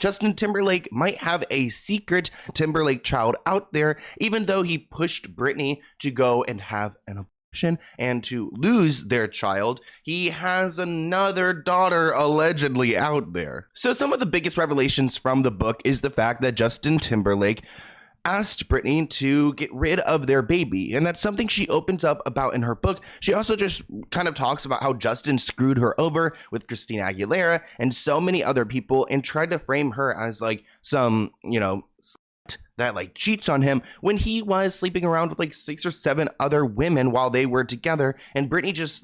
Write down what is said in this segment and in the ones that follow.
Justin Timberlake might have a secret Timberlake child out there, even though he pushed Britney to go and have an abortion and to lose their child. He has another daughter allegedly out there. So some of the biggest revelations from the book is the fact that Justin Timberlake asked Britney to get rid of their baby, and that's something she opens up about in her book. She also just kind of talks about how Justin screwed her over with Christina Aguilera and so many other people and tried to frame her as like some, that like cheats on him when he was sleeping around with like 6 or 7 other women while they were together. And Britney just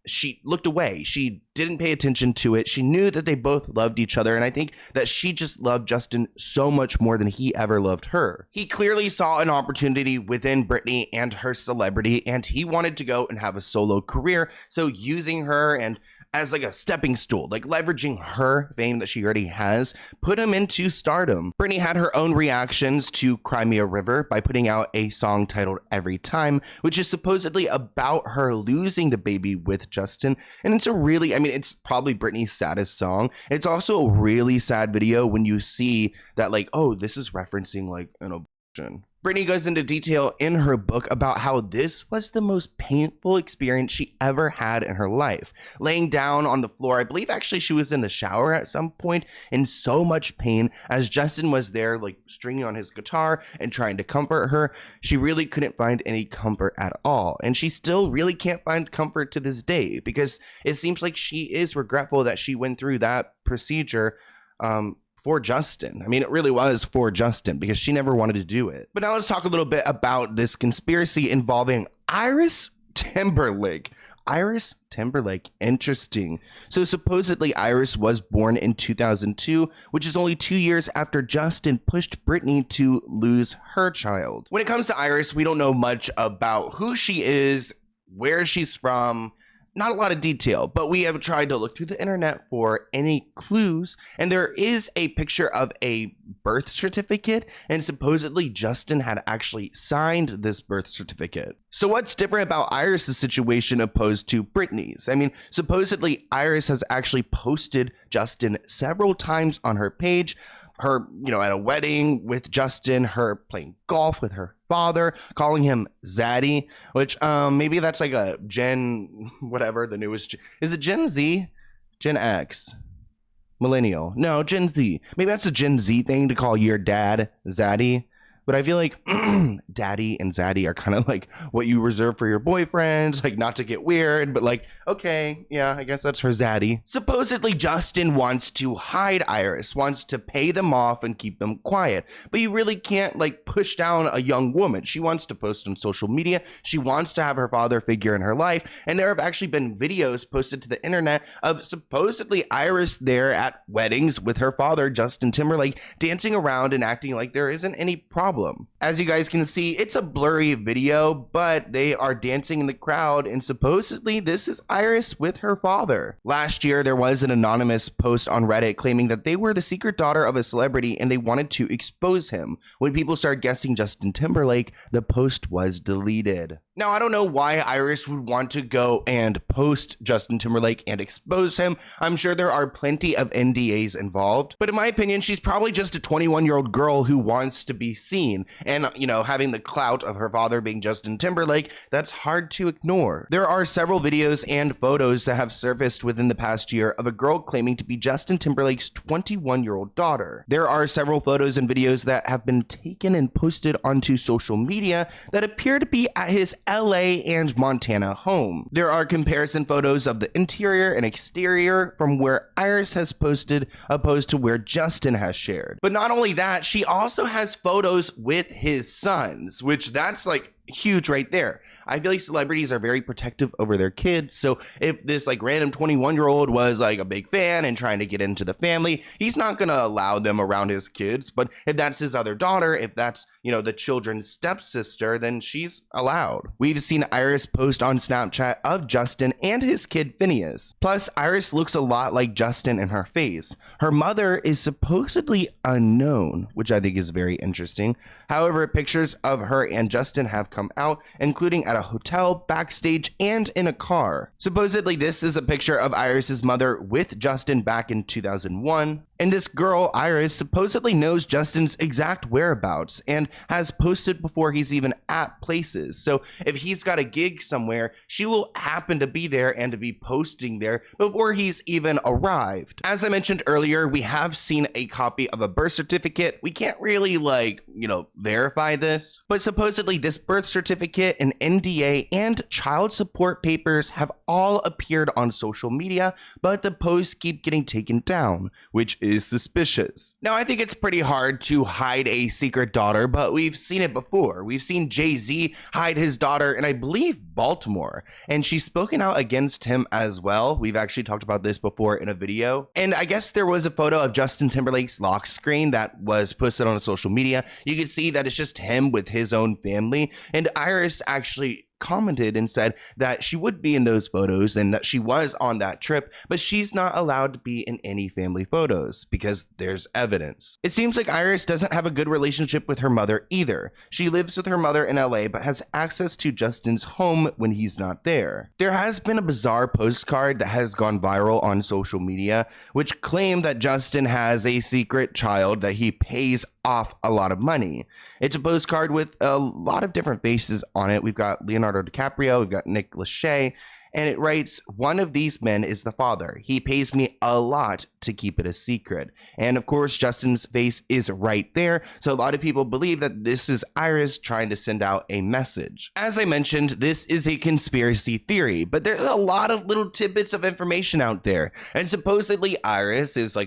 she looked away. She didn't pay attention to it. She knew that they both loved each other. And I think that she just loved Justin so much more than he ever loved her. He clearly saw an opportunity within Britney and her celebrity, and he wanted to go and have a solo career. So using her and as like a stepping stool, like leveraging her fame that she already has, put him into stardom. Britney had her own reactions to Cry Me a River by putting out a song titled Every Time, which is supposedly about her losing the baby with Justin. And it's it's probably Britney's saddest song. It's also a really sad video when you see that like, oh, this is referencing like an abortion. Britney goes into detail in her book about how this was the most painful experience she ever had in her life. Laying down on the floor, I believe actually she was in the shower at some point in so much pain as Justin was there like stringing on his guitar and trying to comfort her. She really couldn't find any comfort at all. And she still really can't find comfort to this day because it seems like she is regretful that she went through that procedure for Justin. I mean, it really was for Justin because she never wanted to do it. But now let's talk a little bit about this conspiracy involving Iris Timberlake. Iris Timberlake, interesting. So supposedly Iris was born in 2002, which is only 2 years after Justin pushed Britney to lose her child. When it comes to Iris, we don't know much about who she is, where she's from, not a lot of detail, but we have tried to look through the internet for any clues, and there is a picture of a birth certificate, and supposedly Justin had actually signed this birth certificate. So what's different about Iris' situation opposed to Britney's? I mean, supposedly Iris has actually posted Justin several times on her page, her, at a wedding with Justin, her playing golf with her father, calling him Zaddy, which maybe that's like a Gen, whatever, the newest, is it Gen Z? Gen X? Millennial? No, Gen Z. Maybe that's a Gen Z thing to call your dad Zaddy. But I feel like daddy and zaddy are kind of like what you reserve for your boyfriends, like not to get weird, but like, okay, yeah, I guess that's her zaddy. Supposedly Justin wants to hide Iris, wants to pay them off and keep them quiet, but you really can't like push down a young woman. She wants to post on social media. She wants to have her father figure in her life. And there have actually been videos posted to the internet of supposedly Iris there at weddings with her father, Justin Timberlake, dancing around and acting like there isn't any problem. As you guys can see, it's a blurry video, but they are dancing in the crowd, and supposedly this is Iris with her father. Last year, there was an anonymous post on Reddit claiming that they were the secret daughter of a celebrity and they wanted to expose him. When people started guessing Justin Timberlake, the post was deleted. Now, I don't know why Iris would want to go and post Justin Timberlake and expose him. I'm sure there are plenty of NDAs involved, but in my opinion, she's probably just a 21-year-old girl who wants to be seen. And, having the clout of her father being Justin Timberlake, that's hard to ignore. There are several videos and photos that have surfaced within the past year of a girl claiming to be Justin Timberlake's 21-year-old daughter. There are several photos and videos that have been taken and posted onto social media that appear to be at his LA and Montana home. There are comparison photos of the interior and exterior from where Iris has posted opposed to where Justin has shared. But not only that, she also has photos with his sons, which that's like huge right there. I feel like celebrities are very protective over their kids. So if this like random 21-year-old was like a big fan and trying to get into the family, he's not going to allow them around his kids. But if that's his other daughter, if that's, the children's stepsister, then she's allowed. We've seen Iris post on Snapchat of Justin and his kid Phineas. Plus, Iris looks a lot like Justin in her face. Her mother is supposedly unknown, which I think is very interesting. However, pictures of her and Justin have come out, including at a hotel, backstage, and in a car. Supposedly, this is a picture of Iris's mother with Justin back in 2001. And this girl, Iris, supposedly knows Justin's exact whereabouts and has posted before he's even at places. So if he's got a gig somewhere, she will happen to be there and to be posting there before he's even arrived. As I mentioned earlier, we have seen a copy of a birth certificate. We can't really verify this, but supposedly this birth certificate, an NDA, and child support papers have all appeared on social media, but the posts keep getting taken down, which is suspicious. Now, I think it's pretty hard to hide a secret daughter, but we've seen it before. We've seen Jay-Z hide his daughter in, I believe, Baltimore, and she's spoken out against him as well. We've actually talked about this before in a video, and I guess there was a photo of Justin Timberlake's lock screen that was posted on social media. You can see that it's just him with his own family, and Iris actually commented and said that she would be in those photos and that she was on that trip, but she's not allowed to be in any family photos because there's evidence. It seems like Iris doesn't have a good relationship with her mother either. She lives with her mother in LA but has access to Justin's home when he's not there. There has been a bizarre postcard that has gone viral on social media which claimed that Justin has a secret child that he pays off a lot of money. It's a postcard with a lot of different faces on it. We've got Leonardo DiCaprio, we've got Nick Lachey, and it writes, "One of these men is the father. He pays me a lot to keep it a secret." And of course, Justin's face is right there. So a lot of people believe that this is Iris trying to send out a message. As I mentioned, this is a conspiracy theory, but there's a lot of little tidbits of information out there. And supposedly Iris is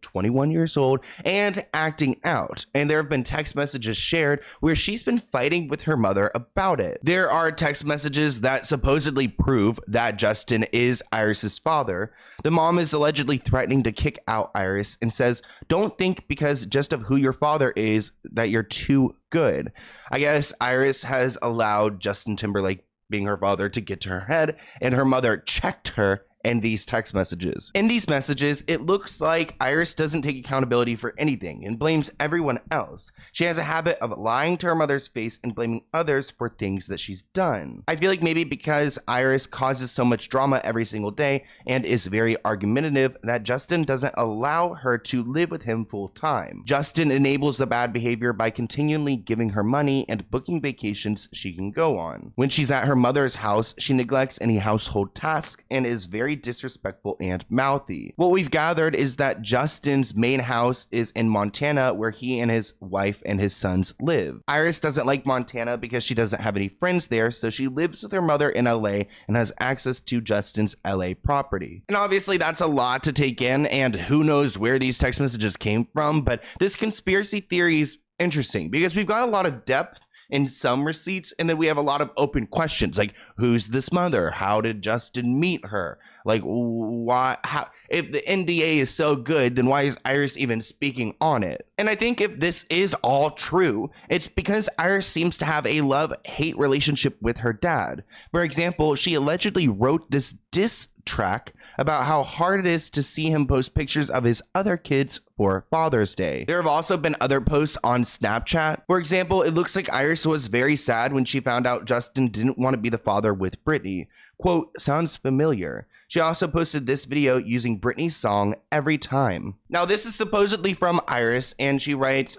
21 years old and acting out. And there have been text messages shared where she's been fighting with her mother about it. There are text messages that supposedly prove that Justin is Iris's father. The mom is allegedly threatening to kick out Iris and says, "Don't think because just of who your father is that you're too good." I guess Iris has allowed Justin Timberlake, being her father, to get to her head, and her mother checked her in these text messages. In these messages, it looks like Iris doesn't take accountability for anything and blames everyone else. She has a habit of lying to her mother's face and blaming others for things that she's done. I feel like maybe because Iris causes so much drama every single day and is very argumentative that Justin doesn't allow her to live with him full time. Justin enables the bad behavior by continually giving her money and booking vacations she can go on. When she's at her mother's house, she neglects any household tasks and is very disrespectful and mouthy. What we've gathered is that Justin's main house is in Montana, where he and his wife and his sons live. Iris doesn't like Montana because she doesn't have any friends there, so she lives with her mother in LA and has access to Justin's LA property. And obviously that's a lot to take in, and who knows where these text messages came from, but this conspiracy theory is interesting because we've got a lot of depth in some receipts, and then we have a lot of open questions like, who's this mother? How did Justin meet her? Why? How? If the NDA is so good, then why is Iris even speaking on it? And I think if this is all true, it's because Iris seems to have a love-hate relationship with her dad. For example, she allegedly wrote this diss track about how hard it is to see him post pictures of his other kids for Father's Day. There have also been other posts on Snapchat. For example, it looks like Iris was very sad when she found out Justin didn't want to be the father with Britney. Quote, "Sounds familiar." She also posted this video using Britney's song Every Time. Now, this is supposedly from Iris, and she writes,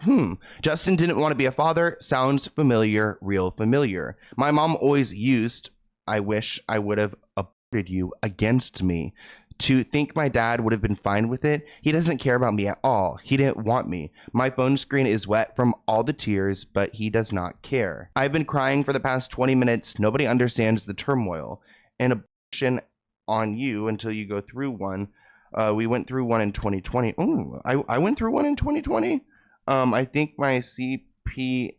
"Justin didn't want to be a father. Sounds familiar, real familiar. My mom always used, I wish I would have aborted you against me. To think my dad would have been fine with it. He doesn't care about me at all. He didn't want me. My phone screen is wet from all the tears, but he does not care. I've been crying for the past 20 minutes. Nobody understands the turmoil. An abortion on you until you go through one. We went through one in 2020. Oh, I went through one in 2020. I think my CPTSD,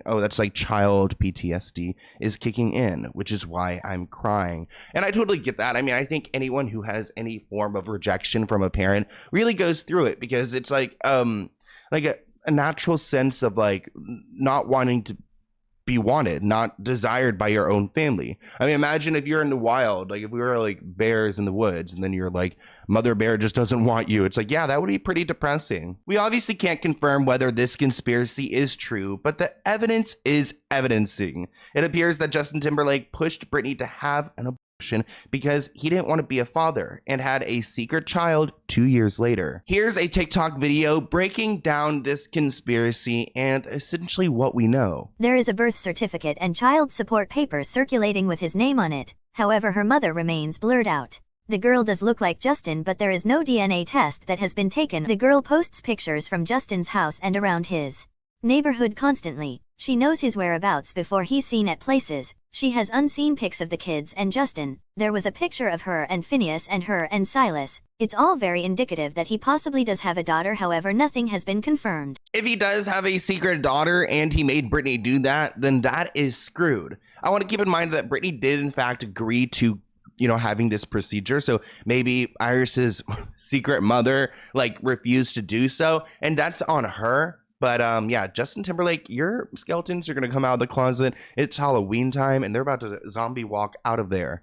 that's like child PTSD, is kicking in, which is why I'm crying." And I totally get that. I mean, I think anyone who has any form of rejection from a parent really goes through it because it's like a natural sense of not wanting to be wanted, not desired by your own family. I mean, imagine if you're in the wild, if we were bears in the woods, and then you're mother bear just doesn't want you. It's yeah, that would be pretty depressing. We obviously can't confirm whether this conspiracy is true, but the evidence is evidencing. It appears that Justin Timberlake pushed Britney to have an because he didn't want to be a father and had a secret child 2 years later. Here's a TikTok video breaking down this conspiracy and essentially what we know. There is a birth certificate and child support papers circulating with his name on it. However, her mother remains blurred out. The girl does look like Justin, but there is no DNA test that has been taken. The girl posts pictures from Justin's house and around his neighborhood constantly. She knows his whereabouts before he's seen at places. She has unseen pics of the kids and Justin. There was a picture of her and Phineas and her and Silas. It's all very indicative that he possibly does have a daughter, however nothing has been confirmed. If he does have a secret daughter and he made Britney do that, then that is screwed. I want to keep in mind that Britney did in fact agree to having this procedure. So maybe Iris's secret mother refused to do so, and that's on her. But yeah, Justin Timberlake, your skeletons are going to come out of the closet. It's Halloween time and they're about to zombie walk out of there.